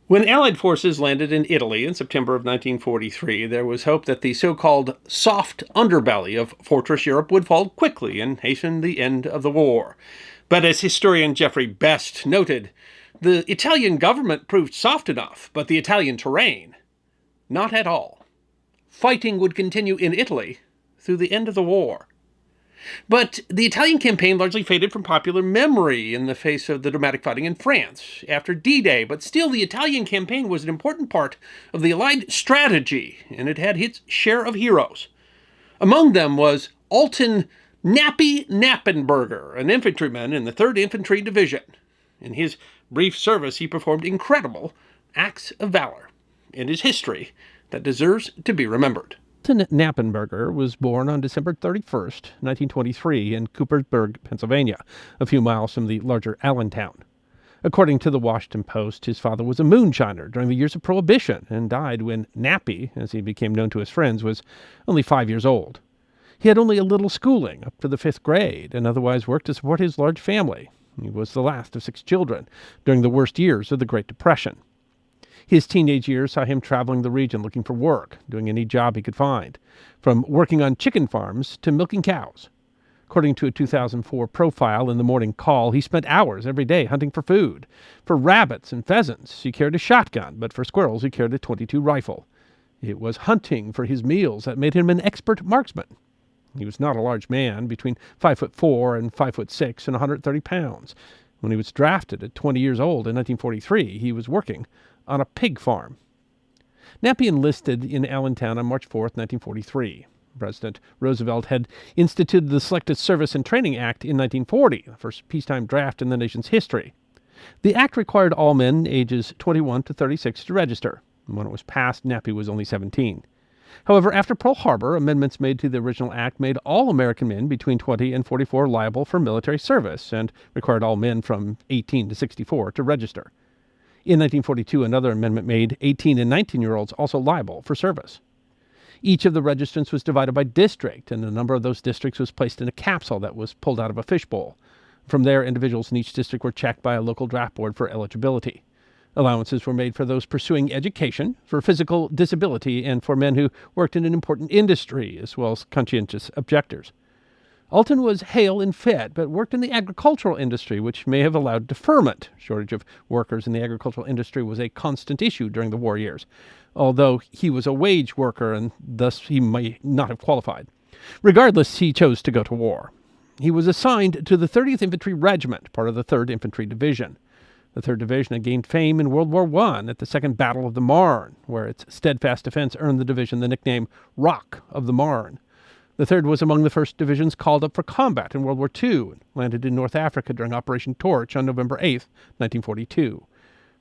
When Allied forces landed in Italy in September of 1943, there was hope that the so-called soft underbelly of Fortress Europe would fall quickly and hasten the end of the war. But as historian Geoffrey Best noted, the Italian government proved soft enough, but the Italian terrain, not at all. Fighting would continue in Italy through the end of the war. But the Italian campaign largely faded from popular memory in the face of the dramatic fighting in France after D-Day, but still the Italian campaign was an important part of the Allied strategy, and it had its share of heroes. Among them was Alton Knappenberger, an infantryman in the 3rd Infantry Division. In his brief service, he performed incredible acts of valor, and his history that deserves to be remembered. Alton Knappenberger was born on December 31st, 1923, in Coopersburg, Pennsylvania, a few miles from the larger Allentown. According to the Washington Post, his father was a moonshiner during the years of Prohibition and died when Nappy, as he became known to his friends, was only 5 years old. He had only a little schooling, up to the 5th grade, and otherwise worked to support his large family. He was the last of 6 children during the worst years of the Great Depression. His teenage years saw him traveling the region looking for work, doing any job he could find, from working on chicken farms to milking cows. According to a 2004 profile in the Morning Call, he spent hours every day hunting for food. For rabbits and pheasants, he carried a shotgun, but for squirrels, he carried a .22 rifle. It was hunting for his meals that made him an expert marksman. He was not a large man, between 5'4" and 5'6" and 130 pounds. When he was drafted at 20 years old in 1943, he was working on a pig farm. Nappy enlisted in Allentown on March 4, 1943. President Roosevelt had instituted the Selective Service and Training Act in 1940, the first peacetime draft in the nation's history. The act required all men ages 21 to 36 to register. When it was passed, Nappy was only 17. However, after Pearl Harbor, amendments made to the original act made all American men between 20 and 44 liable for military service and required all men from 18 to 64 to register. In 1942, another amendment made 18 and 19-year-olds also liable for service. Each of the registrants was divided by district, and the number of those districts was placed in a capsule that was pulled out of a fishbowl. From there, individuals in each district were checked by a local draft board for eligibility. Allowances were made for those pursuing education, for physical disability, and for men who worked in an important industry, as well as conscientious objectors. Alton was hale and fit, but worked in the agricultural industry, which may have allowed deferment. Shortage of workers in the agricultural industry was a constant issue during the war years, although he was a wage worker and thus he might not have qualified. Regardless, he chose to go to war. He was assigned to the 30th Infantry Regiment, part of the 3rd Infantry Division. The 3rd Division had gained fame in World War I at the Second Battle of the Marne, where its steadfast defense earned the division the nickname Rock of the Marne. The 3rd was among the first divisions called up for combat in World War II and landed in North Africa during Operation Torch on November 8, 1942.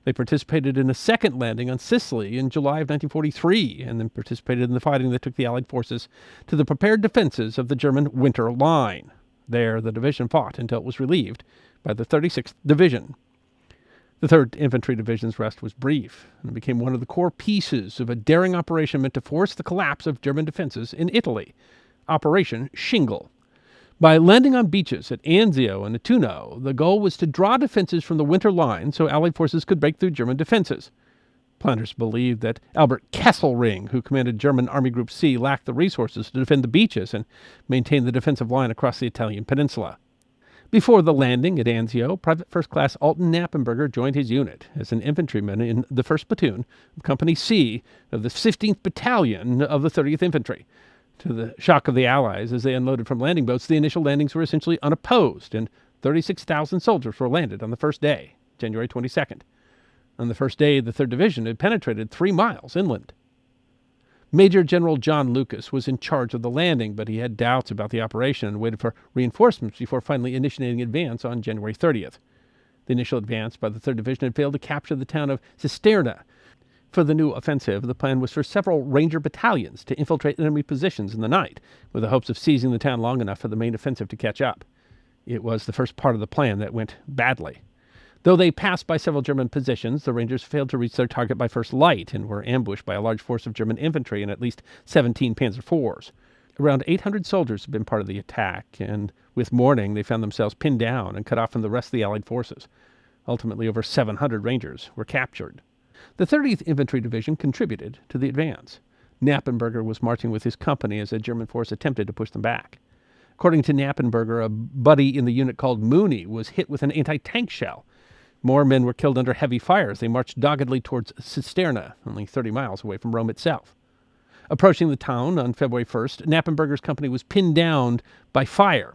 They participated in a second landing on Sicily in July of 1943 and then participated in the fighting that took the Allied forces to the prepared defenses of the German Winter Line. There, the division fought until it was relieved by the 36th Division. The 3rd Infantry Division's rest was brief and became one of the core pieces of a daring operation meant to force the collapse of German defenses in Italy. Operation Shingle. By landing on beaches at Anzio and Nettuno, the goal was to draw defenses from the Winter Line so Allied forces could break through German defenses. Planners believed that Albert Kesselring, who commanded German Army Group C, lacked the resources to defend the beaches and maintain the defensive line across the Italian peninsula. Before the landing at Anzio, Private First Class Alton Knappenberger joined his unit as an infantryman in the 1st Platoon of Company C of the 15th Battalion of the 30th Infantry. To the shock of the Allies, as they unloaded from landing boats, the initial landings were essentially unopposed, and 36,000 soldiers were landed on the first day, January 22nd. On the first day, the 3rd Division had penetrated 3 miles inland. Major General John Lucas was in charge of the landing, but he had doubts about the operation and waited for reinforcements before finally initiating advance on January 30th. The initial advance by the 3rd Division had failed to capture the town of Cisterna. For the new offensive, the plan was for several Ranger battalions to infiltrate enemy positions in the night, with the hopes of seizing the town long enough for the main offensive to catch up. It was the first part of the plan that went badly. Though they passed by several German positions, the Rangers failed to reach their target by first light and were ambushed by a large force of German infantry and at least 17 Panzer IVs. Around 800 soldiers had been part of the attack, and with morning they found themselves pinned down and cut off from the rest of the Allied forces. Ultimately, over 700 Rangers were captured. The 30th Infantry Division contributed to the advance. Knappenberger was marching with his company as a German force attempted to push them back. According to Knappenberger, a buddy in the unit called Mooney was hit with an anti-tank shell. More men were killed under heavy fire as they marched doggedly towards Cisterna, only 30 miles away from Rome itself. Approaching the town on February 1st, Knappenberger's company was pinned down by fire.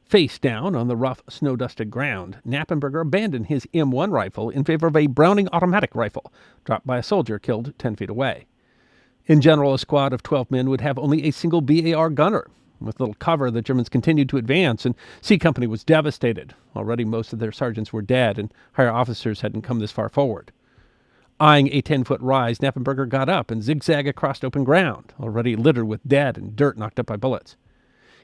Face down on the rough, snow-dusted ground, Knappenberger abandoned his M1 rifle in favor of a Browning automatic rifle, dropped by a soldier killed 10 feet away. In general, a squad of 12 men would have only a single BAR gunner. With little cover, the Germans continued to advance, and C Company was devastated. Already most of their sergeants were dead, and higher officers hadn't come this far forward. Eyeing a 10-foot rise, Knappenberger got up and zigzagged across open ground, already littered with dead and dirt knocked up by bullets.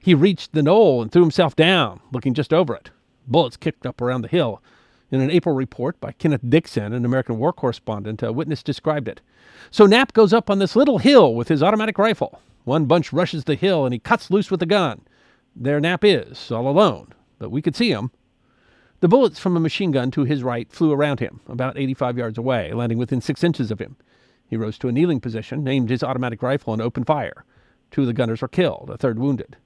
He reached the knoll and threw himself down, looking just over it. Bullets kicked up around the hill. In an April report by Kenneth Dixon, an American war correspondent, a witness described it. So Knapp goes up on this little hill with his automatic rifle. One bunch rushes the hill, and he cuts loose with the gun. There Knapp is, all alone, but we could see him. The bullets from a machine gun to his right flew around him, about 85 yards away, landing within 6 inches of him. He rose to a kneeling position, aimed his automatic rifle, and opened fire. 2 of the gunners were killed, a third wounded.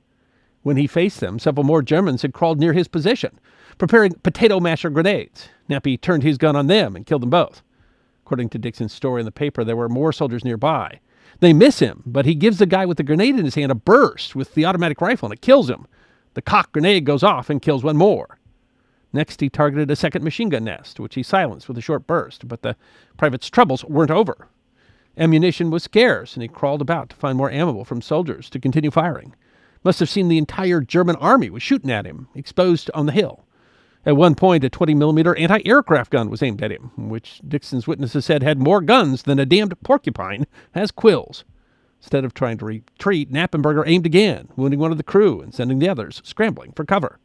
When he faced them, several more Germans had crawled near his position, preparing potato masher grenades. Knappe turned his gun on them and killed them both. According to Dixon's story in the paper, there were more soldiers nearby. They miss him, but he gives the guy with the grenade in his hand a burst with the automatic rifle, and it kills him. The cocked grenade goes off and kills one more. Next, he targeted a second machine gun nest, which he silenced with a short burst, but the private's troubles weren't over. Ammunition was scarce, and he crawled about to find more ammo from soldiers to continue firing. Must have seen the entire German army was shooting at him, exposed on the hill. At one point, a 20-millimeter anti-aircraft gun was aimed at him, which Dixon's witnesses said had more guns than a damned porcupine has quills. Instead of trying to retreat, Knappenberger aimed again, wounding one of the crew and sending the others scrambling for cover.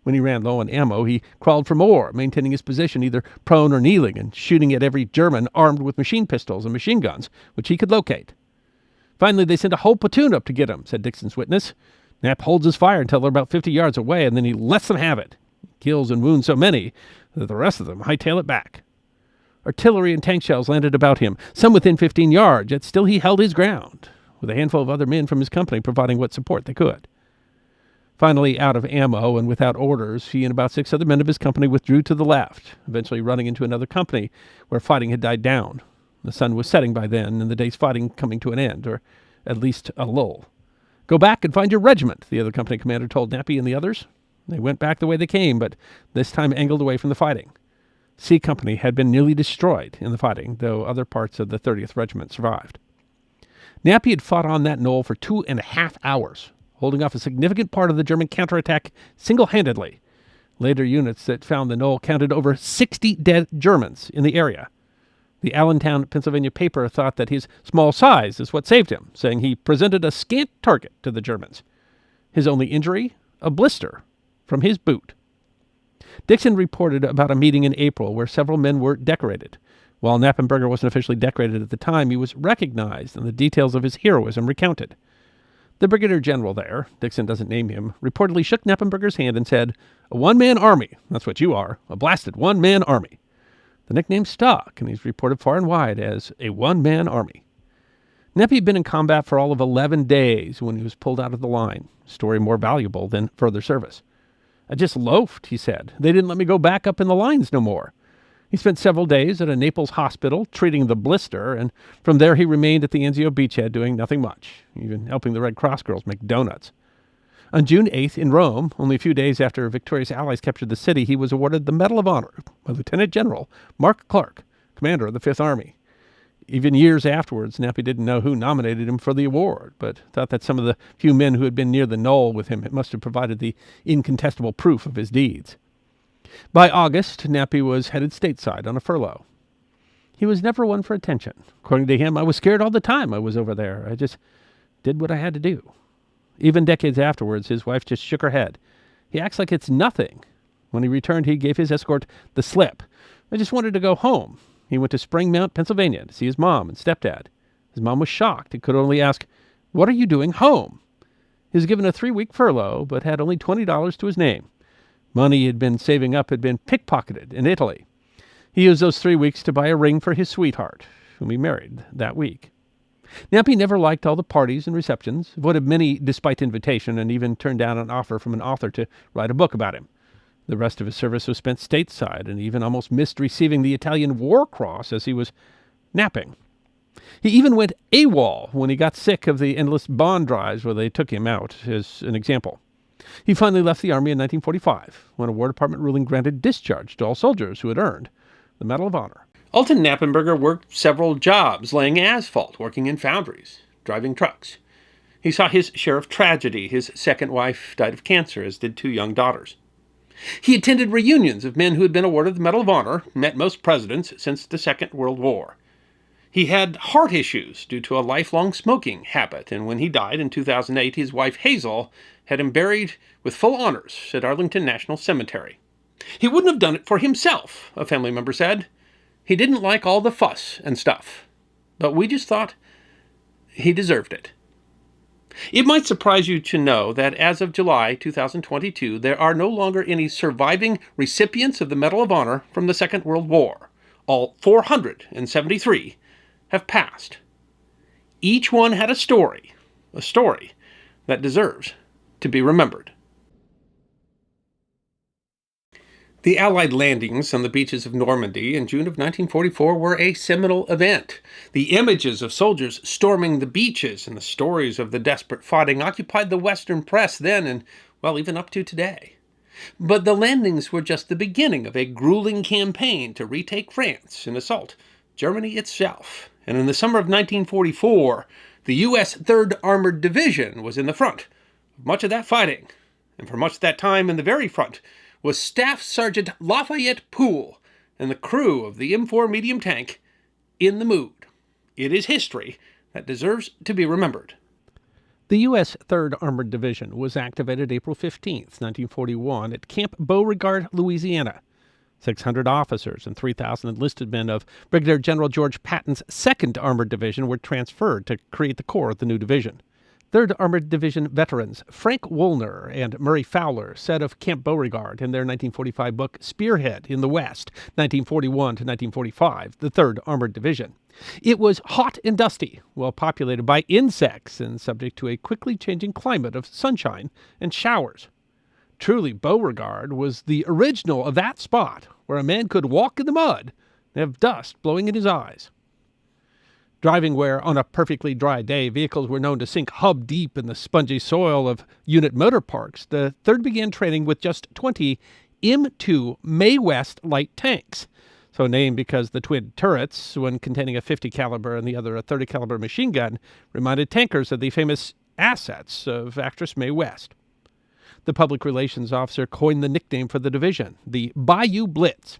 When he ran low on ammo, he crawled for more, maintaining his position either prone or kneeling and shooting at every German armed with machine pistols and machine guns, which he could locate. Finally, they sent a whole platoon up to get him, said Dixon's witness. Knapp holds his fire until they're about 50 yards away, and then he lets them have it. He kills and wounds so many that the rest of them hightail it back. Artillery and tank shells landed about him, some within 15 yards, yet still he held his ground, with a handful of other men from his company providing what support they could. Finally, out of ammo and without orders, he and about 6 other men of his company withdrew to the left, eventually running into another company where fighting had died down. The sun was setting by then, and the day's fighting coming to an end, or at least a lull. Go back and find your regiment, the other company commander told Knappe and the others. They went back the way they came, but this time angled away from the fighting. C Company had been nearly destroyed in the fighting, though other parts of the 30th Regiment survived. Knappe had fought on that knoll for 2.5 hours, holding off a significant part of the German counterattack single-handedly. Later units that found the knoll counted over 60 dead Germans in the area. The Allentown, Pennsylvania paper thought that his small size is what saved him, saying he presented a scant target to the Germans. His only injury? A blister from his boot. Dixon reported about a meeting in April where several men were decorated. While Knappenberger wasn't officially decorated at the time, he was recognized and the details of his heroism recounted. The brigadier general there, Dixon doesn't name him, reportedly shook Knappenberger's hand and said, "A one-man army, that's what you are, a blasted one-man army." The nickname stuck, and he's reported far and wide as a one-man army. Knappe had been in combat for all of 11 days when he was pulled out of the line, a story more valuable than further service. "I just loafed," he said. "They didn't let me go back up in the lines no more." He spent several days at a Naples hospital treating the blister, and from there he remained at the Anzio beachhead doing nothing much, even helping the Red Cross girls make donuts. On June 8th in Rome, only a few days after victorious Allies captured the city, he was awarded the Medal of Honor by Lieutenant General Mark Clark, commander of the Fifth Army. Even years afterwards, Knappe didn't know who nominated him for the award, but thought that some of the few men who had been near the knoll with him must have provided the incontestable proof of his deeds. By August, Knappe was headed stateside on a furlough. He was never one for attention. According to him, "I was scared all the time I was over there. I just did what I had to do." Even decades afterwards, his wife just shook her head. "He acts like it's nothing." When he returned, he gave his escort the slip. "I just wanted to go home." He went to Springmount, Pennsylvania, to see his mom and stepdad. His mom was shocked and could only ask, "What are you doing home?" He was given a 3-week furlough, but had only $20 to his name. Money he had been saving up had been pickpocketed in Italy. He used those 3 weeks to buy a ring for his sweetheart, whom he married that week. Knappe never liked all the parties and receptions, avoided many despite invitation, and even turned down an offer from an author to write a book about him. The rest of his service was spent stateside, and even almost missed receiving the Italian War Cross as he was napping. He even went AWOL when he got sick of the endless bond drives where they took him out, as an example. He finally left the Army in 1945, when a War Department ruling granted discharge to all soldiers who had earned the Medal of Honor. Alton Knappenberger worked several jobs, laying asphalt, working in foundries, driving trucks. He saw his share of tragedy. His second wife died of cancer, as did 2 young daughters. He attended reunions of men who had been awarded the Medal of Honor, met most presidents since the Second World War. He had heart issues due to a lifelong smoking habit, and when he died in 2008, his wife Hazel had him buried with full honors at Arlington National Cemetery. He wouldn't have done it for himself, a family member said. He didn't like all the fuss and stuff, but we just thought he deserved it. It might surprise you to know that as of July 2022, there are no longer any surviving recipients of the Medal of Honor from the Second World War. All 473 have passed. Each one had a story that deserves to be remembered. The Allied landings on the beaches of Normandy in June of 1944 were a seminal event. The images of soldiers storming the beaches and the stories of the desperate fighting occupied the Western press then and, well, even up to today. But the landings were just the beginning of a grueling campaign to retake France and assault Germany itself. And in the summer of 1944, the U.S. 3rd Armored Division was in the front of much of that fighting. And for much of that time in the very front was Staff Sergeant Lafayette Poole and the crew of the M4 medium tank in the mood. It is history that deserves to be remembered. The U.S. 3rd Armored Division was activated April 15, 1941, at Camp Beauregard, Louisiana. 600 officers and 3,000 enlisted men of Brigadier General George Patton's 2nd Armored Division were transferred to create the core of the new division. 3rd Armored Division veterans Frank Woolner and Murray Fowler said of Camp Beauregard in their 1945 book Spearhead in the West, 1941 to 1945, the 3rd Armored Division. It was hot and dusty, well populated by insects, and subject to a quickly changing climate of sunshine and showers. Truly, Beauregard was the original of that spot where a man could walk in the mud and have dust blowing in his eyes. Driving where, on a perfectly dry day, vehicles were known to sink hub-deep in the spongy soil of unit motor parks, the 3rd began training with just 20 M2 Mae West light tanks, so named because the twin turrets, one containing a 50 caliber and the other a 30 caliber machine gun, reminded tankers of the famous assets of actress Mae West. The public relations officer coined the nickname for the division, the Bayou Blitz.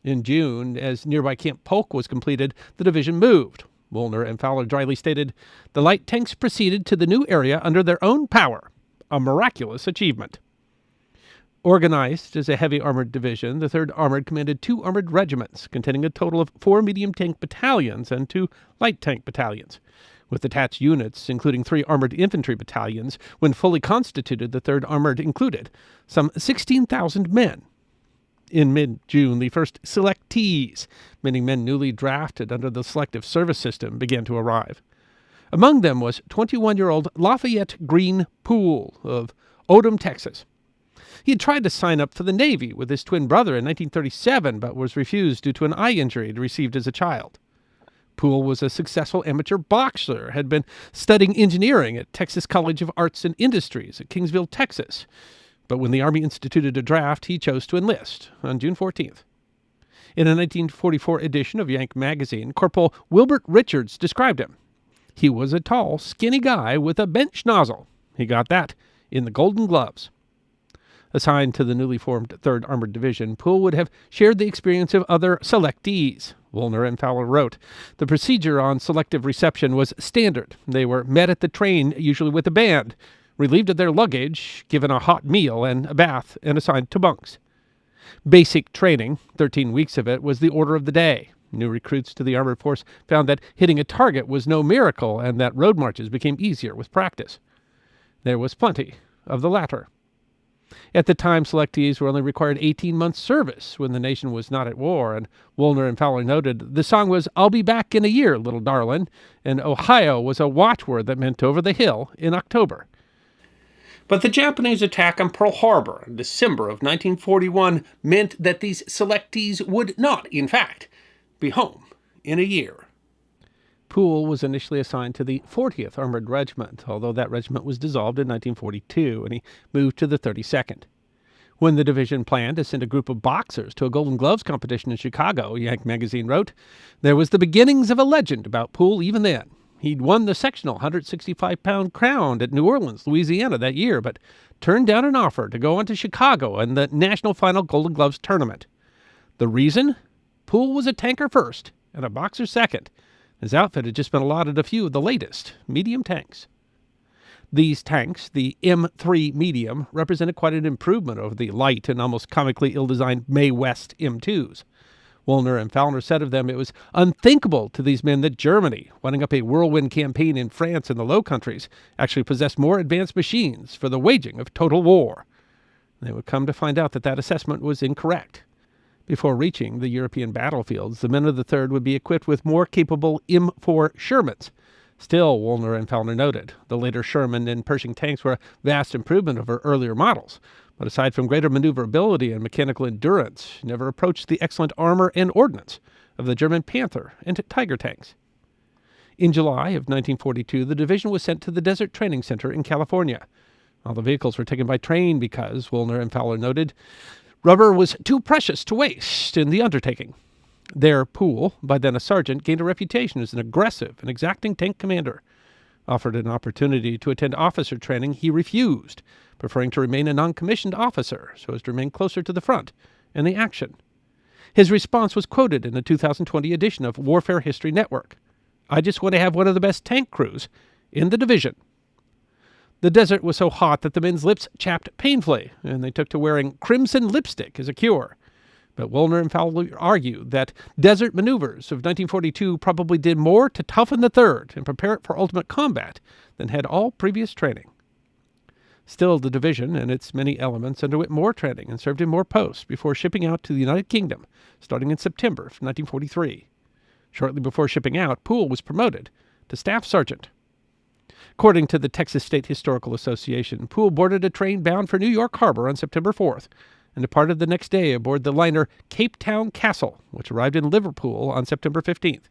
In June, as nearby Camp Polk was completed, the division moved. Woolner and Fowler dryly stated, "The light tanks proceeded to the new area under their own power, a miraculous achievement." Organized as a heavy armored division, the 3rd Armored commanded 2 armored regiments, containing a total of 4 medium tank battalions and 2 light tank battalions. With attached units, including 3 armored infantry battalions, when fully constituted, the 3rd Armored included some 16,000 men. In mid-June, the first selectees, meaning men newly drafted under the selective service system, began to arrive. Among them was 21-year-old Lafayette Green Poole of Odom, Texas. He had tried to sign up for the Navy with his twin brother in 1937, but was refused due to an eye injury he'd received as a child. Poole was a successful amateur boxer, had been studying engineering at Texas College of Arts and Industries at Kingsville, Texas. But when the Army instituted a draft, he chose to enlist on June 14th. In a 1944 edition of Yank magazine, Corporal Wilbert Richards described him. He was a tall, skinny guy with a bench nozzle. He got that in the Golden Gloves. Assigned to the newly formed 3rd Armored Division, Poole would have shared the experience of other selectees. Woolner and Fowler wrote, "The procedure on selective reception was standard. They were met at the train, usually with a band, relieved of their luggage, given a hot meal and a bath, and assigned to bunks. Basic training, 13 weeks of it, was the order of the day. New recruits to the armored force found that hitting a target was no miracle and that road marches became easier with practice. There was plenty of the latter. At the time, selectees were only required 18 months service when the nation was not at war, and Woolner and Fowler noted the song was "I'll be back in a year, little darlin'," and Ohio was a watchword that meant over the hill in October. But the Japanese attack on Pearl Harbor in December of 1941 meant that these selectees would not, in fact, be home in a year. Poole was initially assigned to the 40th Armored Regiment, although that regiment was dissolved in 1942, and he moved to the 32nd. When the division planned to send a group of boxers to a Golden Gloves competition in Chicago, Yank magazine wrote, there was the beginnings of a legend about Poole even then. He'd won the sectional 165-pound crown at New Orleans, Louisiana that year, but turned down an offer to go on to Chicago in the national final Golden Gloves tournament. The reason? Poole was a tanker first and a boxer second. His outfit had just been allotted a few of the latest medium tanks. These tanks, the M3 medium, represented quite an improvement over the light and almost comically ill-designed Mae West M2s. Woolner and Fowler said of them it was unthinkable to these men that Germany, running up a whirlwind campaign in France and the Low Countries, actually possessed more advanced machines for the waging of total war. They would come to find out that assessment was incorrect. Before reaching the European battlefields, the men of the 3rd would be equipped with more capable M4 Shermans. Still, Woolner and Fowler noted, the later Sherman and Pershing tanks were a vast improvement over earlier models, but aside from greater maneuverability and mechanical endurance, never approached the excellent armor and ordnance of the German Panther and Tiger tanks. In July of 1942, the division was sent to the Desert Training Center in California. All the vehicles were taken by train because, Woolner and Fowler noted, rubber was too precious to waste in the undertaking. There, Poole, by then a sergeant, gained a reputation as an aggressive and exacting tank commander. Offered an opportunity to attend officer training, he refused, preferring to remain a non-commissioned officer so as to remain closer to the front and the action. His response was quoted in the 2020 edition of Warfare History Network. "I just want to have one of the best tank crews in the division." The desert was so hot that the men's lips chapped painfully, and they took to wearing crimson lipstick as a cure. But Woolner and Fowler argued that desert maneuvers of 1942 probably did more to toughen the 3rd and prepare it for ultimate combat than had all previous training. Still, the division and its many elements underwent more training and served in more posts before shipping out to the United Kingdom, starting in September of 1943. Shortly before shipping out, Poole was promoted to staff sergeant. According to the Texas State Historical Association, Poole boarded a train bound for New York Harbor on September 4th and departed the next day aboard the liner Cape Town Castle, which arrived in Liverpool on September 15th.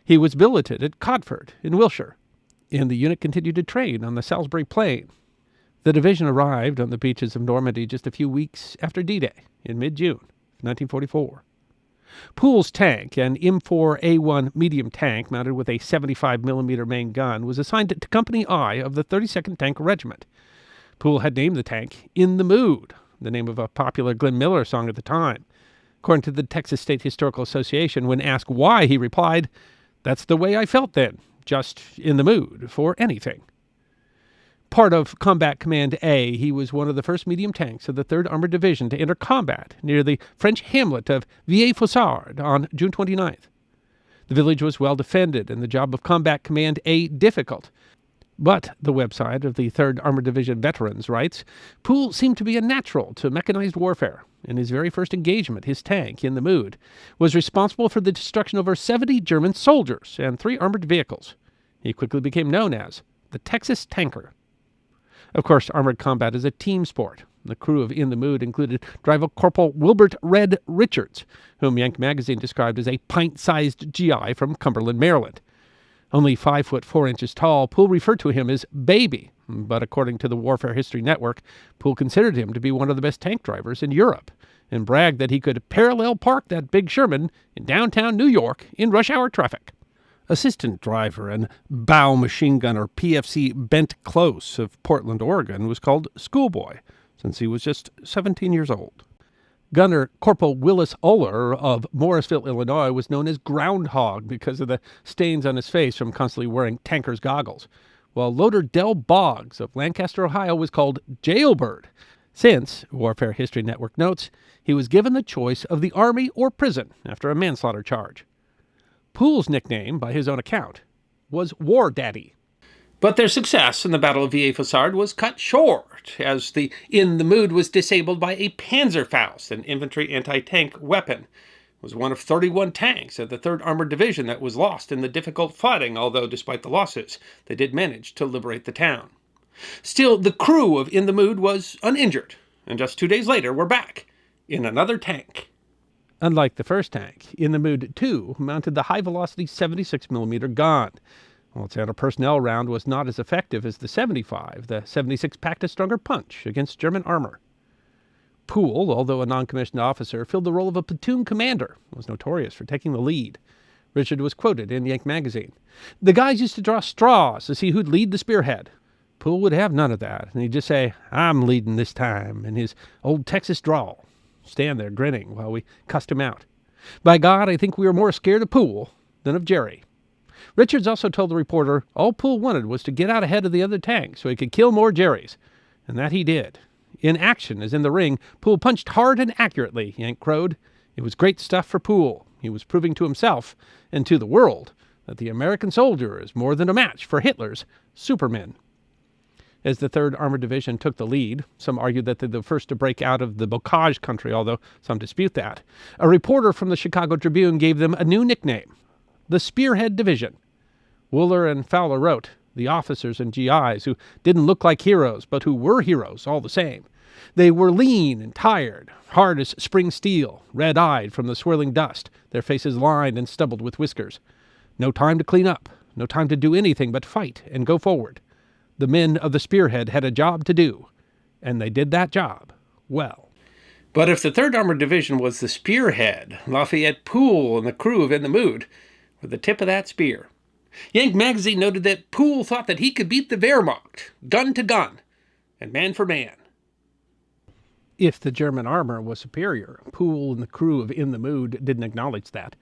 He was billeted at Codford in Wiltshire, and the unit continued to train on the Salisbury Plain. The division arrived on the beaches of Normandy just a few weeks after D-Day in mid-June 1944. Poole's tank, an M4A1 medium tank mounted with a 75mm main gun, was assigned to Company I of the 32nd Tank Regiment. Poole had named the tank "In the Mood," the name of a popular Glenn Miller song at the time. According to the Texas State Historical Association, when asked why, he replied, "That's the way I felt then, just in the mood for anything." Part of Combat Command A, he was one of the first medium tanks of the 3rd Armored Division to enter combat near the French hamlet of Villers-Fossard on June 29th. The village was well defended and the job of Combat Command A difficult. But, the website of the 3rd Armored Division Veterans writes, Poole seemed to be a natural to mechanized warfare. In his very first engagement, his tank, In the Mood, was responsible for the destruction of over 70 German soldiers and 3 armored vehicles. He quickly became known as the Texas Tanker. Of course, armored combat is a team sport. The crew of In the Mood included Driver Corporal Wilbert "Red" Richards, whom Yank magazine described as a pint-sized GI from Cumberland, Maryland. Only 5 foot 4 inches tall, Poole referred to him as Baby, but according to the Warfare History Network, Poole considered him to be one of the best tank drivers in Europe, and bragged that he could parallel park that big Sherman in downtown New York in rush hour traffic. Assistant driver and bow machine gunner PFC Bent Close of Portland, Oregon, was called Schoolboy, since he was just 17 years old. Gunner Corporal Willis Oler of Morrisville, Illinois, was known as Groundhog because of the stains on his face from constantly wearing tanker's goggles, while Loader Del Boggs of Lancaster, Ohio, was called Jailbird, since, Warfare History Network notes, he was given the choice of the Army or prison after a manslaughter charge. Poole's nickname, by his own account, was War Daddy. But their success in the Battle of Villers-Fossard was cut short Wehrmacht, as the In the Mood was disabled by a Panzerfaust, an infantry anti-tank weapon. It was one of 31 tanks of the 3rd Armored Division that was lost in the difficult fighting, although despite the losses, they did manage to liberate the town. Still, the crew of In the Mood was uninjured, and just 2 days later were back in another tank. Unlike the first tank, In the Mood 2 mounted the high-velocity 76mm gun. While its anti-personnel round was not as effective as the 75, the 76 packed a stronger punch against German armor. Poole, although a non-commissioned officer, filled the role of a platoon commander and was notorious for taking the lead. Richard was quoted in Yank magazine. "The guys used to draw straws to see who'd lead the spearhead. Poole would have none of that, and he'd just say, 'I'm leading this time,' in his old Texas drawl. Stand there grinning while we cussed him out. By God, I think we were more scared of Poole than of Jerry." Richards also told the reporter all Poole wanted was to get out ahead of the other tank so he could kill more Jerrys, and that he did. In action, as in the ring, Poole punched hard and accurately, Yank crowed. It was great stuff for Poole. He was proving to himself and to the world that the American soldier is more than a match for Hitler's supermen. As the 3rd Armored Division took the lead, some argued that they were the first to break out of the bocage country, although some dispute that. A reporter from the Chicago Tribune gave them a new nickname, the Spearhead Division. Wooler and Fowler wrote, the officers and GIs who didn't look like heroes, but who were heroes all the same. They were lean and tired, hard as spring steel, red-eyed from the swirling dust, their faces lined and stubbled with whiskers. No time to clean up, no time to do anything but fight and go forward. The men of the Spearhead had a job to do, and they did that job well. But if the 3rd Armored Division was the spearhead, Lafayette, Poole, and the crew of In the Mood were the tip of that spear. Yank magazine noted that Poole thought that he could beat the Wehrmacht, gun to gun, and man for man. If the German armor was superior, Poole and the crew of In the Mood didn't acknowledge that.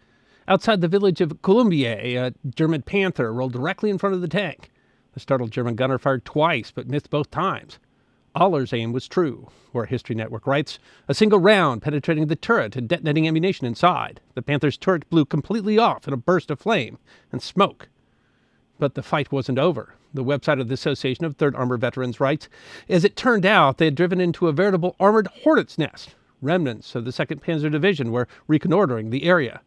Outside the village of Colombier, a German Panther rolled directly in front of the tank. The startled German gunner fired twice, but missed both times. Aller's aim was true, where History Network writes, a single round penetrating the turret and detonating ammunition inside. The Panther's turret blew completely off in a burst of flame and smoke. But the fight wasn't over. The website of the Association of 3rd Armored Veterans writes, as it turned out, they had driven into a veritable armored hornet's nest. Remnants of the 2nd Panzer Division were reconnoitering the area.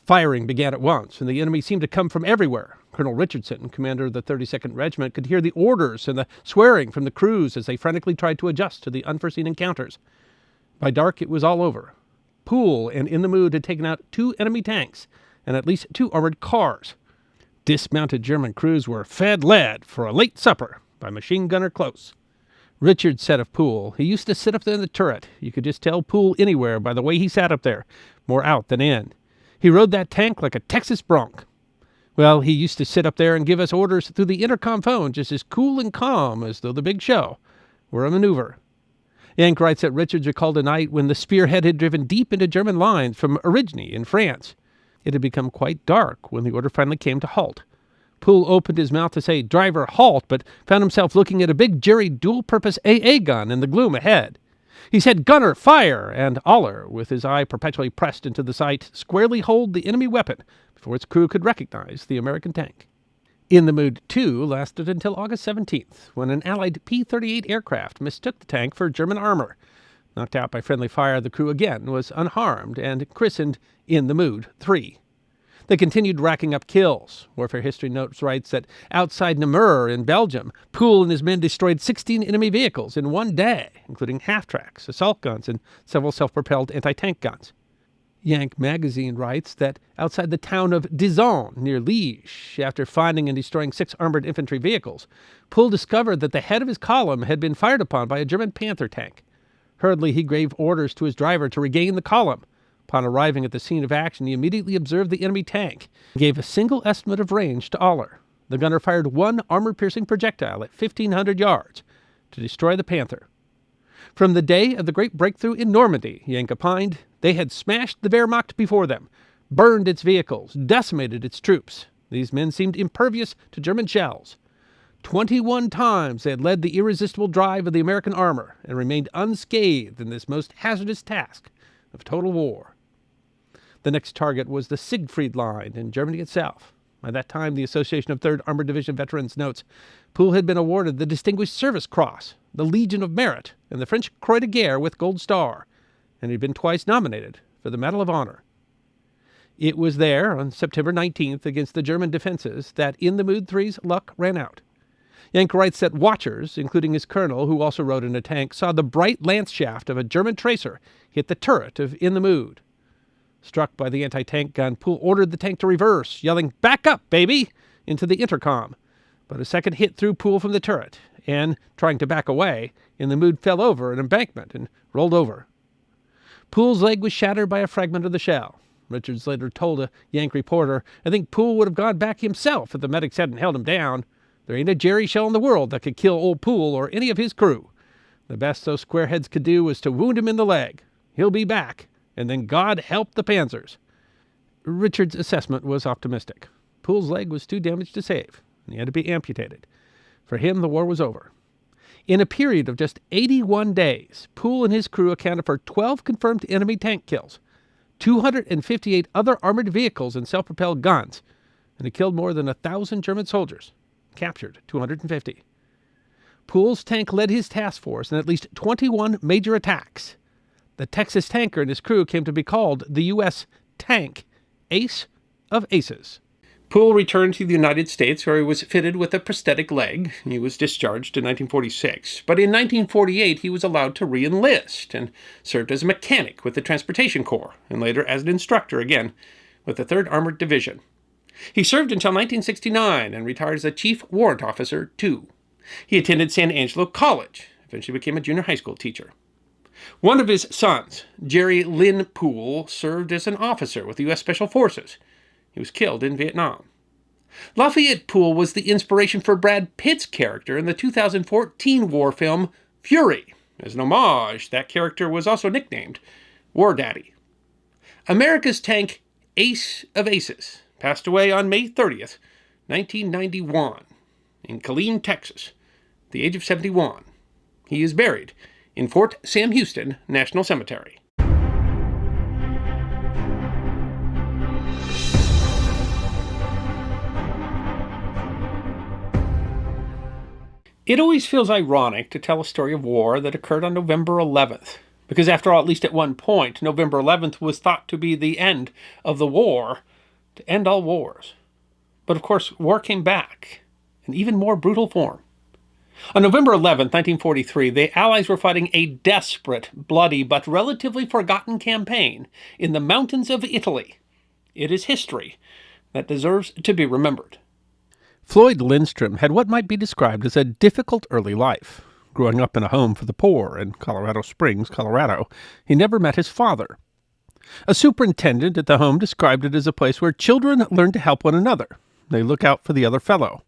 Firing began at once, and the enemy seemed to come from everywhere. Colonel Richardson, commander of the 32nd Regiment, could hear the orders and the swearing from the crews as they frantically tried to adjust to the unforeseen encounters. By dark, it was all over. Poole and In the Mood had taken out 2 enemy tanks and at least 2 armored cars. Dismounted German crews were fed lead for a late supper by machine gunner Close. Richard said of Poole, he used to sit up there in the turret. You could just tell Poole anywhere by the way he sat up there, more out than in. He rode that tank like a Texas bronc. Well, he used to sit up there and give us orders through the intercom phone just as cool and calm as though the big show were a maneuver. Yank writes that Richards recalled a night when the Spearhead had driven deep into German lines from Origny in France. It had become quite dark when the order finally came to halt. Poole opened his mouth to say, "Driver, halt," but found himself looking at a big Jerry dual-purpose AA gun in the gloom ahead. He said, "Gunner, fire!" and Aller, with his eye perpetually pressed into the sight, squarely holed the enemy weapon before its crew could recognize the American tank. In the Mood 2 lasted until August 17th, when an Allied P-38 aircraft mistook the tank for German armor. Knocked out by friendly fire, the crew again was unharmed and christened In the Mood 3. They continued racking up kills. Warfare History Notes writes that outside Namur in Belgium, Poole and his men destroyed 16 enemy vehicles in one day, including half-tracks, assault guns, and several self-propelled anti-tank guns. Yank magazine writes that outside the town of Dizon, near Liège, after finding and destroying 6 armored infantry vehicles, Poole discovered that the head of his column had been fired upon by a German Panther tank. Hurriedly, he gave orders to his driver to regain the column. Upon arriving at the scene of action, he immediately observed the enemy tank and gave a single estimate of range to Aller. The gunner fired 1 armor-piercing projectile at 1,500 yards to destroy the Panther. From the day of the great breakthrough in Normandy, Yank opined, they had smashed the Wehrmacht before them, burned its vehicles, decimated its troops. These men seemed impervious to German shells. 21 times they had led the irresistible drive of the American armor and remained unscathed in this most hazardous task of total war. The next target was the Siegfried Line in Germany itself. By that time, the Association of 3rd Armored Division Veterans notes Poole had been awarded the Distinguished Service Cross, the Legion of Merit, and the French Croix de Guerre with Gold Star, and he'd been twice nominated for the Medal of Honor. It was there, on September 19th, against the German defenses, that in the Mood 3's luck ran out. Yank writes that watchers, including his colonel, who also rode in a tank, saw the bright lance shaft of a German tracer hit the turret of In the Mood. Struck by the anti-tank gun, Poole ordered the tank to reverse, yelling, "Back up, baby!" into the intercom. But a second hit threw Poole from the turret, and, trying to back away, In the Mood fell over an embankment and rolled over. Poole's leg was shattered by a fragment of the shell. Richards later told a Yank reporter, "I think Poole would have gone back himself if the medics hadn't held him down. There ain't a jerry shell in the world that could kill old Poole or any of his crew. The best those squareheads could do was to wound him in the leg. He'll be back, and then God help the panzers." Richards' assessment was optimistic. Poole's leg was too damaged to save, and he had to be amputated. For him, the war was over. In a period of just 81 days, Poole and his crew accounted for 12 confirmed enemy tank kills, 258 other armored vehicles and self-propelled guns, and he killed more than 1,000 German soldiers, captured 250. Poole's tank led his task force in at least 21 major attacks. The Texas tanker and his crew came to be called the U.S. Tank Ace of Aces. Poole returned to the United States, where he was fitted with a prosthetic leg. He was discharged in 1946, but in 1948 he was allowed to re-enlist and served as a mechanic with the Transportation Corps, and later as an instructor again with the 3rd Armored Division. He served until 1969 and retired as a Chief Warrant Officer, too. He attended San Angelo College, eventually became a junior high school teacher. One of his sons, Jerry Lynn Poole, served as an officer with the U.S. Special Forces. He was killed in Vietnam. Lafayette Poole was the inspiration for Brad Pitt's character in the 2014 war film Fury. As an homage, that character was also nicknamed War Daddy. America's tank Ace of Aces passed away on May 30th, 1991, in Killeen, Texas, at the age of 71. He is buried in Fort Sam Houston National Cemetery. It always feels ironic to tell a story of war that occurred on November 11th, because after all, at least at one point, November 11th was thought to be the end of the war, to end all wars. But of course, war came back, in even more brutal form. On November 11th, 1943, the Allies were fighting a desperate, bloody, but relatively forgotten campaign in the mountains of Italy. It is history that deserves to be remembered. Floyd Lindstrom had what might be described as a difficult early life. Growing up in a home for the poor in Colorado Springs, Colorado, he never met his father. A superintendent at the home described it as a place where children learn to help one another. They look out for the other fellow.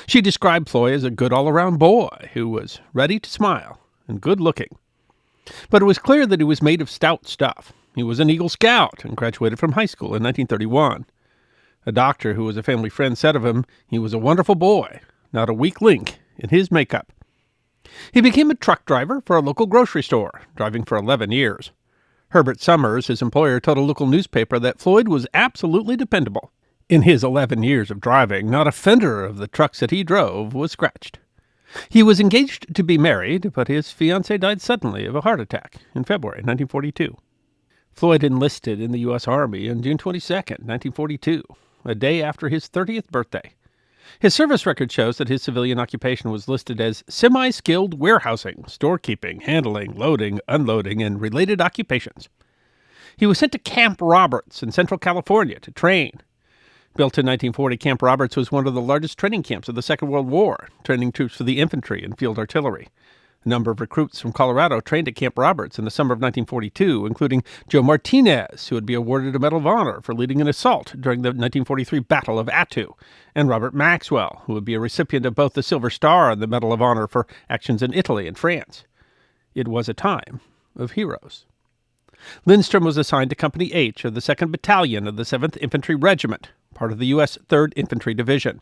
She described Floyd as a good all-around boy who was ready to smile and good-looking. But it was clear that he was made of stout stuff. He was an Eagle Scout and graduated from high school in 1931. A doctor who was a family friend said of him, he was a wonderful boy, not a weak link in his makeup. He became a truck driver for a local grocery store, driving for 11 years. Herbert Summers, his employer, told a local newspaper that Floyd was absolutely dependable. In his 11 years of driving, not a fender of the trucks that he drove was scratched. He was engaged to be married, but his fiancée died suddenly of a heart attack in February 1942. Floyd enlisted in the U.S. Army on June 22, 1942. A day after his 30th birthday. His service record shows that his civilian occupation was listed as semi-skilled warehousing, storekeeping, handling, loading, unloading, and related occupations. He was sent to Camp Roberts in Central California to train. Built in 1940, Camp Roberts was one of the largest training camps of the Second World War, training troops for the infantry and field artillery. A number of recruits from Colorado trained at Camp Roberts in the summer of 1942, including Joe Martinez, who would be awarded a Medal of Honor for leading an assault during the 1943 Battle of Attu, and Robert Maxwell, who would be a recipient of both the Silver Star and the Medal of Honor for actions in Italy and France. It was a time of heroes. Lindstrom was assigned to Company H of the 2nd Battalion of the 7th Infantry Regiment, part of the U.S. 3rd Infantry Division.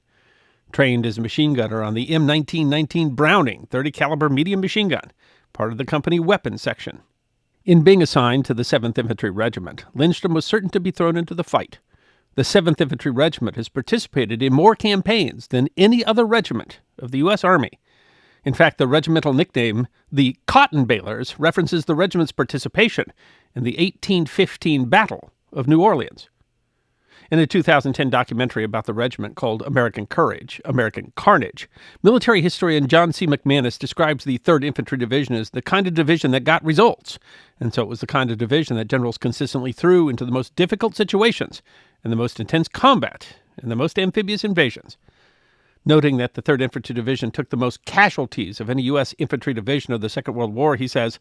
Trained as a machine gunner on the M1919 Browning 30 caliber medium machine gun, part of the company weapons section. In being assigned to the 7th Infantry Regiment, Lindstrom was certain to be thrown into the fight. The 7th Infantry Regiment has participated in more campaigns than any other regiment of the U.S. Army. In fact, the regimental nickname, the Cotton Balers, references the regiment's participation in the 1815 Battle of New Orleans. In a 2010 documentary about the regiment called American Courage, American Carnage, military historian John C. McManus describes the 3rd Infantry Division as the kind of division that got results, and so it was the kind of division that generals consistently threw into the most difficult situations and the most intense combat and the most amphibious invasions. Noting that the 3rd Infantry Division took the most casualties of any U.S. infantry division of the Second World War, he says,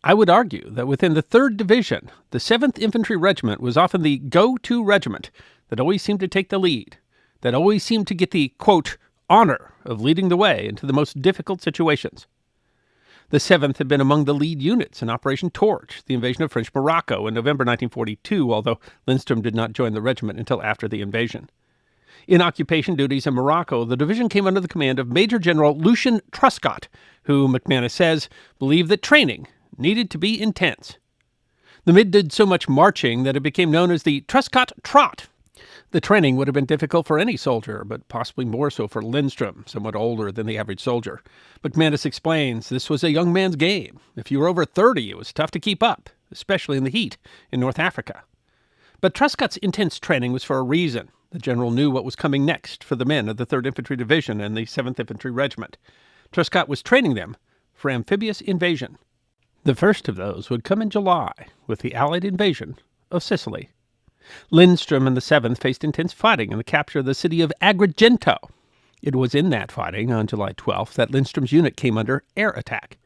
I would argue that within the 3rd Division, the 7th Infantry Regiment was often the go-to regiment that always seemed to take the lead, that always seemed to get the, quote, honor of leading the way into the most difficult situations. The 7th had been among the lead units in Operation Torch, the invasion of French Morocco in November 1942, although Lindstrom did not join the regiment until after the invasion. In occupation duties in Morocco, the division came under the command of Major General Lucien Truscott, who, McManus says, believed that training needed to be intense. The Mid did so much marching that it became known as the Truscott Trot. The training would have been difficult for any soldier, but possibly more so for Lindstrom, somewhat older than the average soldier. McManus explains this was a young man's game. If you were over 30, it was tough to keep up, especially in the heat in North Africa. But Truscott's intense training was for a reason. The general knew what was coming next for the men of the 3rd Infantry Division and the 7th Infantry Regiment. Truscott was training them for amphibious invasion. The first of those would come in July with the Allied invasion of Sicily. Lindstrom and the 7th faced intense fighting in the capture of the city of Agrigento. It was in that fighting on July 12th that Lindstrom's unit came under air attack.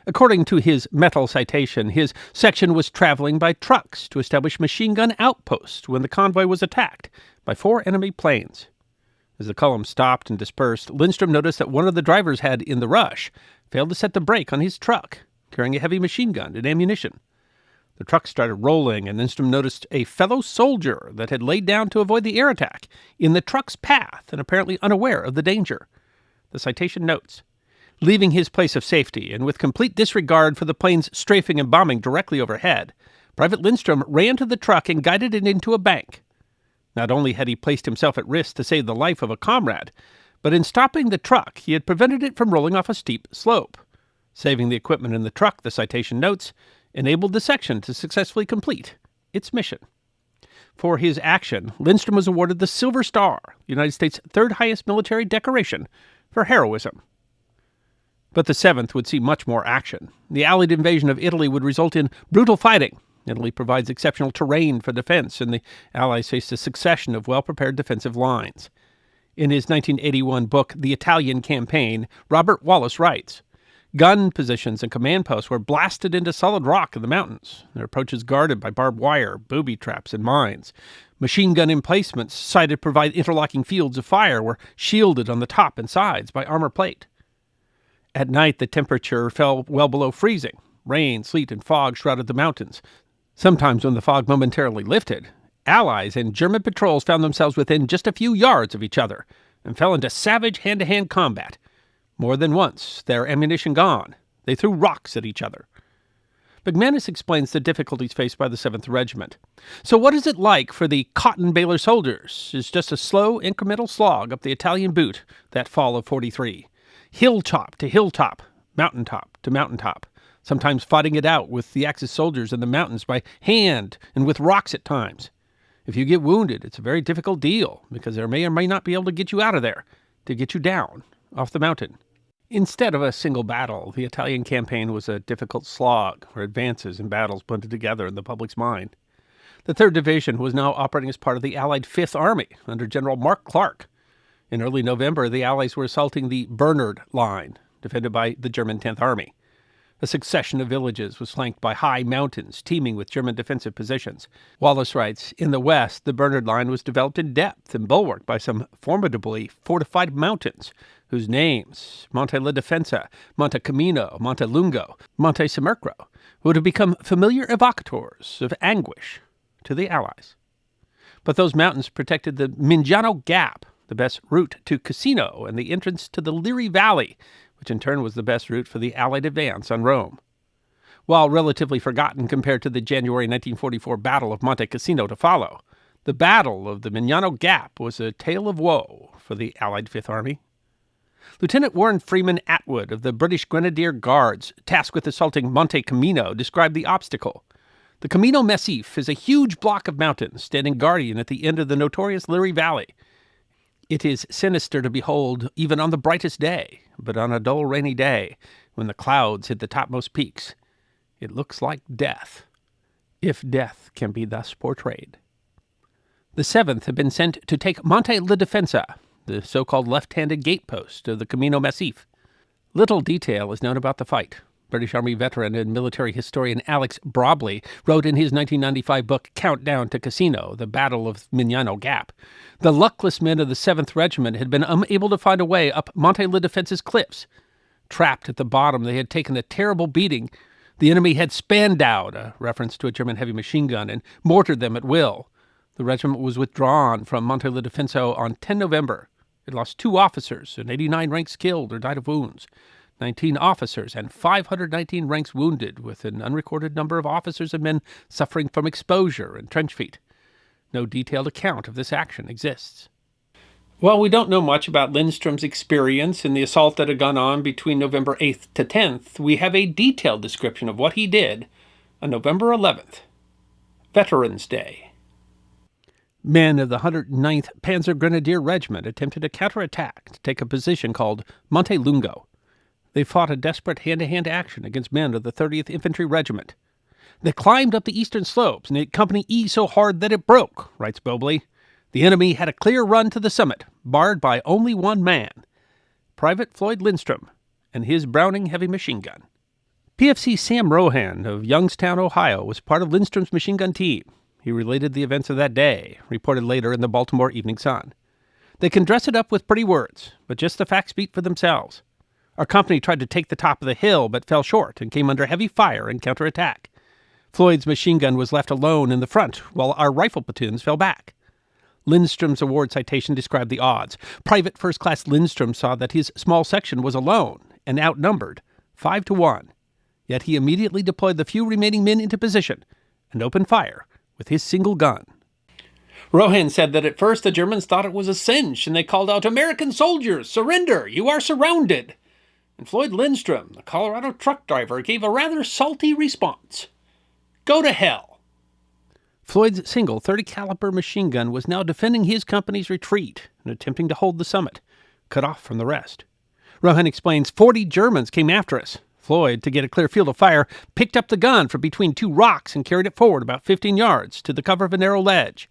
According to his metal citation, his section was traveling by trucks to establish machine gun outposts when the convoy was attacked by 4 enemy planes. As the column stopped and dispersed, Lindstrom noticed that one of the drivers had, in the rush, failed to set the brake on his truck, carrying a heavy machine gun and ammunition. The truck started rolling, and Lindstrom noticed a fellow soldier that had laid down to avoid the air attack in the truck's path and apparently unaware of the danger. The citation notes, leaving his place of safety and with complete disregard for the planes strafing and bombing directly overhead, Private Lindstrom ran to the truck and guided it into a bank. Not only had he placed himself at risk to save the life of a comrade, but in stopping the truck, he had prevented it from rolling off a steep slope. Saving the equipment in the truck, the citation notes, enabled the section to successfully complete its mission. For his action, Lindstrom was awarded the Silver Star, the United States' 3rd highest military decoration, for heroism. But the 7th would see much more action. The Allied invasion of Italy would result in brutal fighting. Italy provides exceptional terrain for defense, and the Allies faced a succession of well-prepared defensive lines. In his 1981 book, The Italian Campaign, Robert Wallace writes, gun positions and command posts were blasted into solid rock in the mountains, their approaches guarded by barbed wire, booby traps, and mines. Machine gun emplacements sited to provide interlocking fields of fire were shielded on the top and sides by armor plate. At night, the temperature fell well below freezing. Rain, sleet, and fog shrouded the mountains. Sometimes when the fog momentarily lifted, Allies and German patrols found themselves within just a few yards of each other and fell into savage hand-to-hand combat. More than once, their ammunition gone, they threw rocks at each other. McManus explains the difficulties faced by the 7th Regiment. So what is it like for the cotton baler soldiers? It's just a slow, incremental slog up the Italian boot that fall of 43. Hilltop to hilltop, mountaintop to mountaintop, sometimes fighting it out with the Axis soldiers in the mountains by hand and with rocks at times. If you get wounded, it's a very difficult deal because they may or may not be able to get you out of there, to get you down off the mountain. Instead of a single battle, the Italian campaign was a difficult slog where advances and battles blended together in the public's mind. The 3rd Division was now operating as part of the Allied 5th Army under General Mark Clark. In early November, the Allies were assaulting the Bernard Line, defended by the German 10th Army. A succession of villages was flanked by high mountains teeming with German defensive positions. Wallace writes, in the west, the Bernard Line was developed in depth and bulwarked by some formidably fortified mountains, whose names, Monte La Defensa, Monte Camino, Monte Lungo, Monte Simercro, would have become familiar evocators of anguish to the Allies. But those mountains protected the Mingiano Gap, the best route to Cassino and the entrance to the Liri Valley, which in turn was the best route for the Allied advance on Rome. While relatively forgotten compared to the January 1944 Battle of Monte Cassino to follow, The Battle of the Mignano Gap was a tale of woe for the Allied Fifth Army. Lieutenant Warren Freeman Atwood of the British Grenadier Guards, tasked with assaulting Monte Camino, described the obstacle. The Camino Massif is a huge block of mountains standing guardian at the end of the notorious Leary Valley. It is sinister to behold even on the brightest day, but on a dull rainy day, when the clouds hid the topmost peaks, it looks like death, if death can be thus portrayed. The 7th had been sent to take Monte la Defensa, the so-called left-handed gatepost of the Camino Massif. Little detail is known about the fight. British Army veteran and military historian Alex Brobley wrote in his 1995 book Countdown to Casino, The Battle of Mignano Gap. The luckless men of the 7th Regiment had been unable to find a way up Monte la Defensa's cliffs. Trapped at the bottom, they had taken a terrible beating. The enemy had spandaued, a reference to a German heavy machine gun, and mortared them at will. The regiment was withdrawn from Monte la Defensa on 10 November. It lost 2 officers and 89 ranks killed or died of wounds, 19 officers and 519 ranks wounded, with an unrecorded number of officers and men suffering from exposure and trench feet. No detailed account of this action exists. While we don't know much about Lindstrom's experience in the assault that had gone on between November 8th to 10th, we have a detailed description of what he did on November 11th, Veterans Day. Men of the 109th Panzer Grenadier Regiment attempted a counterattack to take a position called Monte Lungo. They fought a desperate hand-to-hand action against men of the 30th Infantry Regiment. They climbed up the eastern slopes and hit Company E so hard that it broke, writes Bobley. The enemy had a clear run to the summit, barred by only one man, Private Floyd Lindstrom, and his Browning heavy machine gun. PFC Sam Rohan of Youngstown, Ohio, was part of Lindstrom's machine gun team. He related the events of that day, reported later in the Baltimore Evening Sun. They can dress it up with pretty words, but just the facts speak for themselves. Our company tried to take the top of the hill, but fell short and came under heavy fire and counterattack. Floyd's machine gun was left alone in the front, while our rifle platoons fell back. Lindstrom's award citation described the odds. Private First Class Lindstrom saw that his small section was alone and outnumbered, 5-1. Yet he immediately deployed the few remaining men into position and opened fire with his single gun. Rohan said that at first the Germans thought it was a cinch, and they called out, "American soldiers, surrender! You are surrounded!" And Floyd Lindstrom, the Colorado truck driver, gave a rather salty response. "Go to hell." Floyd's single 30-caliber machine gun was now defending his company's retreat and attempting to hold the summit, cut off from the rest. Rohan explains 40 Germans came after us. Floyd, to get a clear field of fire, picked up the gun from between 2 rocks and carried it forward about 15 yards to the cover of a narrow ledge.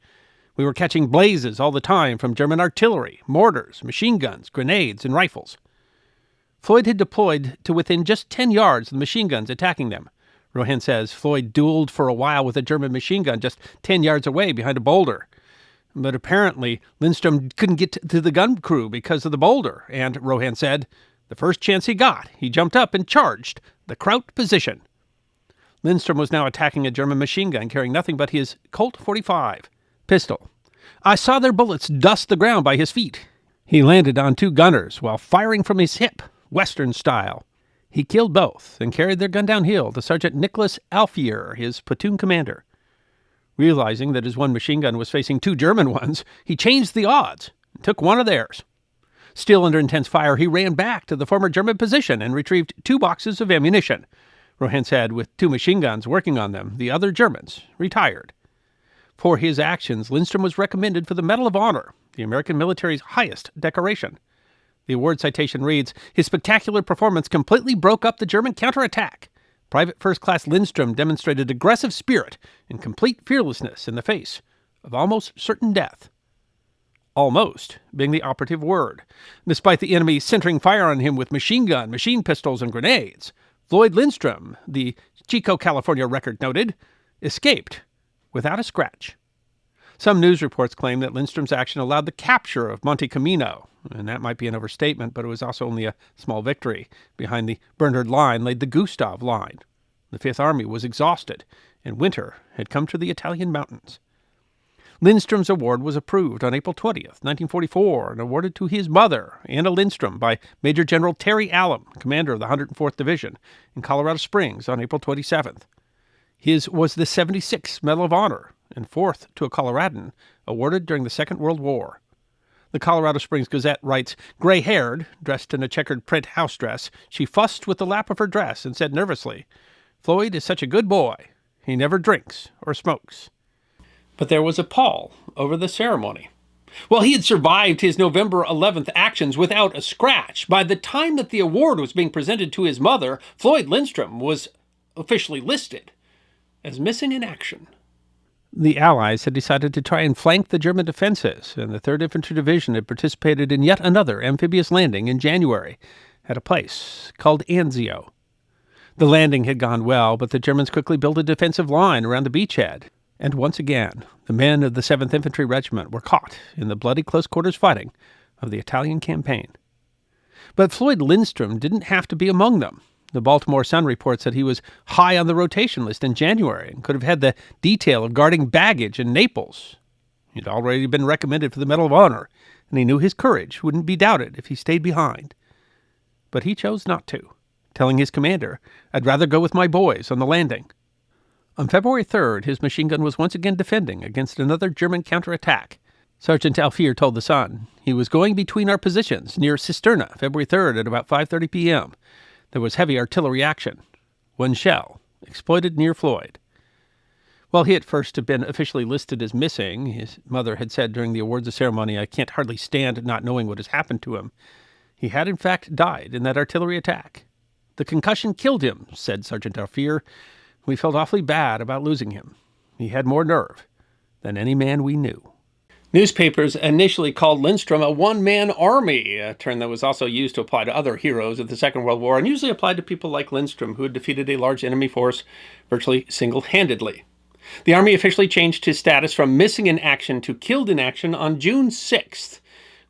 We were catching blazes all the time from German artillery, mortars, machine guns, grenades, and rifles. Floyd had deployed to within just 10 yards of the machine guns attacking them. Rohan says Floyd dueled for a while with a German machine gun just 10 yards away behind a boulder. But apparently, Lindstrom couldn't get to the gun crew because of the boulder, and Rohan said, the first chance he got, he jumped up and charged the Kraut position. Lindstrom was now attacking a German machine gun carrying nothing but his Colt 45 pistol. I saw their bullets dust the ground by his feet. He landed on 2 gunners while firing from his hip, Western style. He killed both and carried their gun downhill to Sergeant Nicholas Alfier, his platoon commander. Realizing that his one machine gun was facing 2 German ones, he changed the odds and took one of theirs. Still under intense fire, he ran back to the former German position and retrieved 2 boxes of ammunition. Rohan said, with 2 machine guns working on them, the other Germans retired. For his actions, Lindstrom was recommended for the Medal of Honor, the American military's highest decoration. The award citation reads, his spectacular performance completely broke up the German counterattack. Private First Class Lindstrom demonstrated aggressive spirit and complete fearlessness in the face of almost certain death. Almost being the operative word. Despite the enemy centering fire on him with machine gun, machine pistols, and grenades, Floyd Lindstrom, the Chico, California record noted, escaped without a scratch. Some news reports claim that Lindstrom's action allowed the capture of Monte Camino, and that might be an overstatement, but it was also only a small victory. Behind the Bernhard Line laid the Gustav Line. The Fifth Army was exhausted, and winter had come to the Italian mountains. Lindstrom's award was approved on April 20th, 1944, and awarded to his mother, Anna Lindstrom, by Major General Terry Allen, commander of the 104th Division, in Colorado Springs on April 27th. His was the 76th Medal of Honor, and fourth to a Coloradan, awarded during the Second World War. The Colorado Springs Gazette writes, "Gray-haired, dressed in a checkered print house dress, she fussed with the lap of her dress and said nervously, 'Floyd is such a good boy. He never drinks or smokes.'" But there was a pall over the ceremony. Well, he had survived his November 11th actions without a scratch. By the time that the award was being presented to his mother, Floyd Lindstrom was officially listed as missing in action. The Allies had decided to try and flank the German defenses, and the 3rd Infantry Division had participated in yet another amphibious landing in January at a place called Anzio. The landing had gone well, but the Germans quickly built a defensive line around the beachhead, and once again, the men of the 7th Infantry Regiment were caught in the bloody close-quarters fighting of the Italian campaign. But Floyd Lindstrom didn't have to be among them. The Baltimore Sun reports that he was high on the rotation list in January and could have had the detail of guarding baggage in Naples. He'd already been recommended for the Medal of Honor, and he knew his courage wouldn't be doubted if he stayed behind. But he chose not to, telling his commander, "I'd rather go with my boys on the landing." On February 3rd, his machine gun was once again defending against another German counterattack. Sergeant Alfier told the Sun, "He was going between our positions near Cisterna, February 3rd at about 5:30 p.m. There was heavy artillery action. One shell exploded near Floyd." While he at first had been officially listed as missing, his mother had said during the awards ceremony, "I can't hardly stand not knowing what has happened to him." He had in fact died in that artillery attack. "The concussion killed him," said Sergeant Alfier. "We felt awfully bad about losing him. He had more nerve than any man we knew." Newspapers initially called Lindstrom a one-man army, a term that was also used to apply to other heroes of the Second World War and usually applied to people like Lindstrom, who had defeated a large enemy force virtually single-handedly. The Army officially changed his status from missing in action to killed in action on June 6th,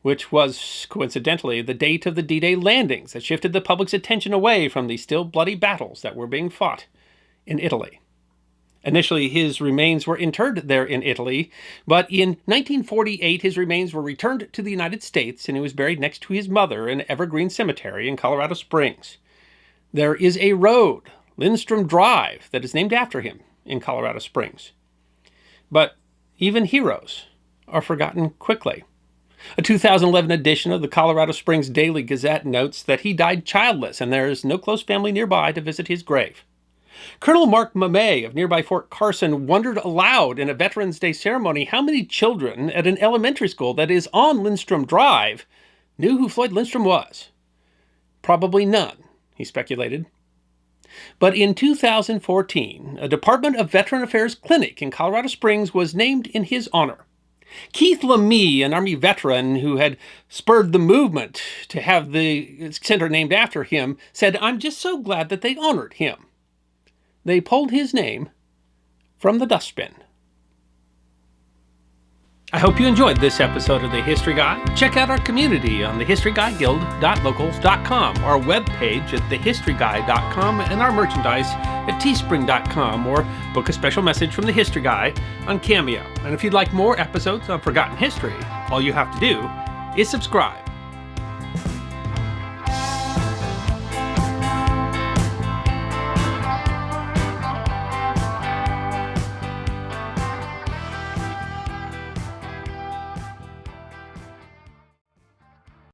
which was, coincidentally, the date of the D-Day landings that shifted the public's attention away from the still bloody battles that were being fought in Italy. Initially, his remains were interred there in Italy, but in 1948, his remains were returned to the United States, and he was buried next to his mother in Evergreen Cemetery in Colorado Springs. There is a road, Lindstrom Drive, that is named after him in Colorado Springs. But even heroes are forgotten quickly. A 2011 edition of the Colorado Springs Daily Gazette notes that he died childless, and there is no close family nearby to visit his grave. Colonel Mark Mamey of nearby Fort Carson wondered aloud in a Veterans Day ceremony how many children at an elementary school that is on Lindstrom Drive knew who Floyd Lindstrom was. Probably none, he speculated. But in 2014, a Department of Veteran Affairs clinic in Colorado Springs was named in his honor. Keith Lemie, an Army veteran who had spurred the movement to have the center named after him, said, "I'm just so glad that they honored him." They pulled his name from the dustbin. I hope you enjoyed this episode of The History Guy. Check out our community on thehistoryguyguild.locals.com, our webpage at thehistoryguy.com, and our merchandise at teespring.com, or book a special message from The History Guy on Cameo. And if you'd like more episodes on Forgotten History, all you have to do is subscribe.